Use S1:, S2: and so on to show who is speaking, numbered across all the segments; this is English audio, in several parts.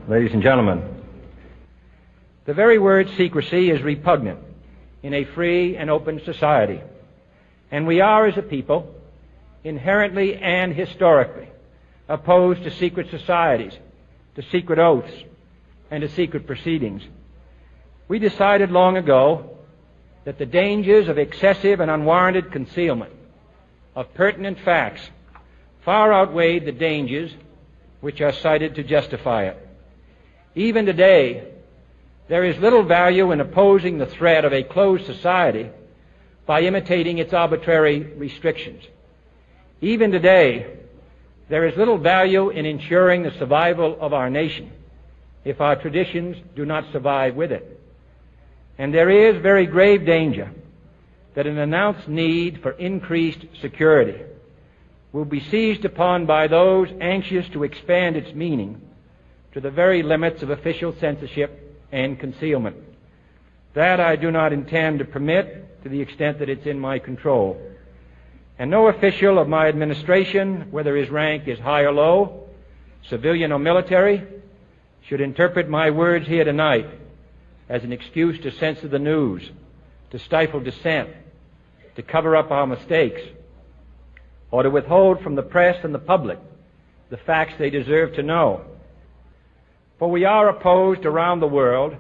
S1: ladies and gentlemen. The very word secrecy is repugnant in a free and open society, and we are, as a people, inherently and historically opposed to secret societies, to secret oaths, and to secret proceedings. We decided long ago that the dangers of excessive and unwarranted concealment of pertinent facts far outweighed the dangers which are cited to justify it. Even today, there is little value in opposing the threat of a closed society by imitating its arbitrary restrictions. Even today, there is little value in ensuring the survival of our nation if our traditions do not survive with it. And there is very grave danger that an announced need for increased security will be seized upon by those anxious to expand its meaning to the very limits of official censorship and concealment. That I do not intend to permit to the extent that it's in my control. And no official of my administration, whether his rank is high or low, civilian or military, should interpret my words here tonight as an excuse to censor the news, to stifle dissent, to cover up our mistakes, or to withhold from the press and the public the facts they deserve to know. For we are opposed around the world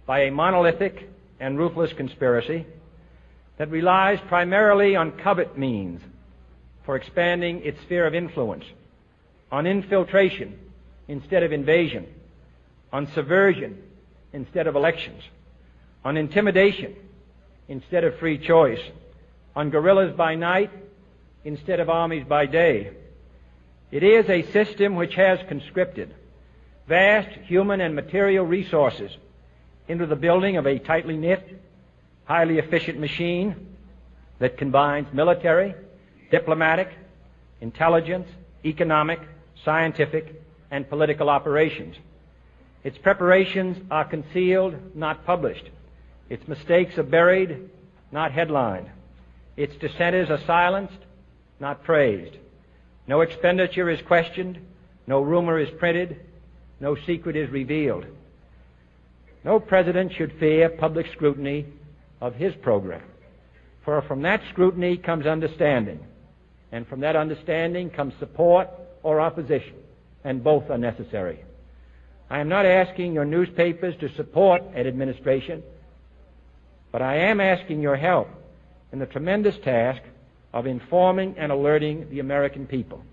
S1: by a monolithic and ruthless conspiracy that relies primarily on covert means for expanding its sphere of influence, on infiltration instead of invasion, on subversion instead of elections, on intimidation instead of free choice, on guerrillas by night instead of armies by day. It is a system which has conscripted vast human and material resources into the building of a tightly knit, highly efficient machine that combines military, diplomatic, intelligence, economic, scientific, and political operations. Its preparations are concealed, not published. Its mistakes are buried, not headlined. Its dissenters are silenced, not praised. No expenditure is questioned, no rumor is printed, no secret is revealed. No president should fear public scrutiny of his program, for from that scrutiny comes understanding, and from that understanding comes support or opposition, and both are necessary. I am not asking your newspapers to support an administration, but I am asking your help in the tremendous task of informing and alerting the American people.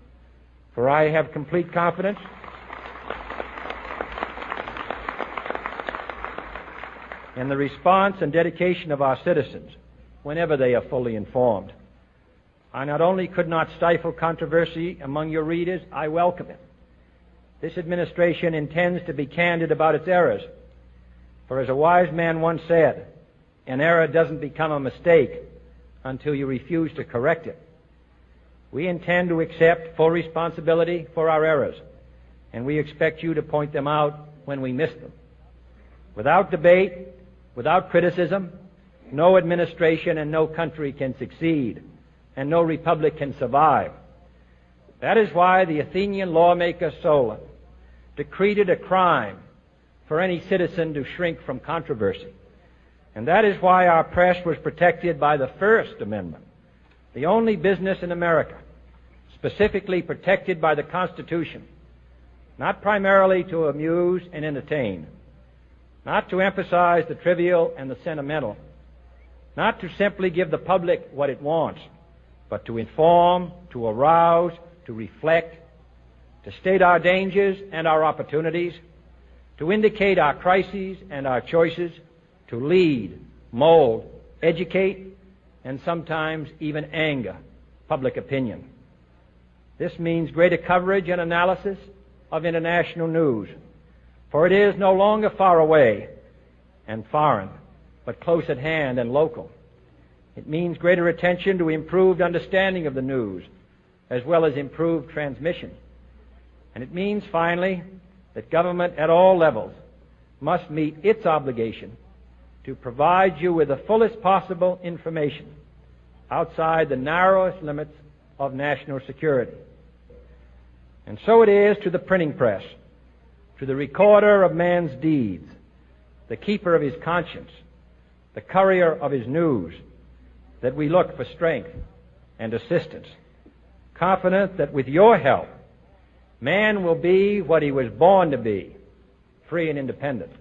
S1: For I have complete confidence in the response and dedication of our citizens whenever they are fully informed. I not only could not stifle controversy among your readers, I welcome it. This administration intends to be candid about its errors. For as a wise man once said, an error doesn't become a mistake until you refuse to correct it. We intend to accept full responsibility for our errors, and we expect you to point them out when we miss them. Without debate, without criticism, no administration and no country can succeed, and no republic can survive. That is why the Athenian lawmaker Solon decreed it a crime for any citizen to shrink from controversy. And that is why our press was protected by the First Amendment, the only business in America specifically protected by the Constitution, not primarily to amuse and entertain, not to emphasize the trivial and the sentimental, not to simply give the public what it wants, but to inform, to arouse, to reflect, to state our dangers and our opportunities, to indicate our crises and our choices, to lead, mold, educate, and sometimes even anger public opinion. This means greater coverage and analysis of international news, for it is no longer far away and foreign, but close at hand and local. It means greater attention to improved understanding of the news, as well as improved transmission. And it means, finally, that government at all levels must meet its obligation to provide you with the fullest possible information outside the narrowest limits of national security. And so it is to the printing press, to the recorder of man's deeds, the keeper of his conscience, the courier of his news, that we look for strength and assistance, confident that with your help, man will be what he was born to be, free and independent.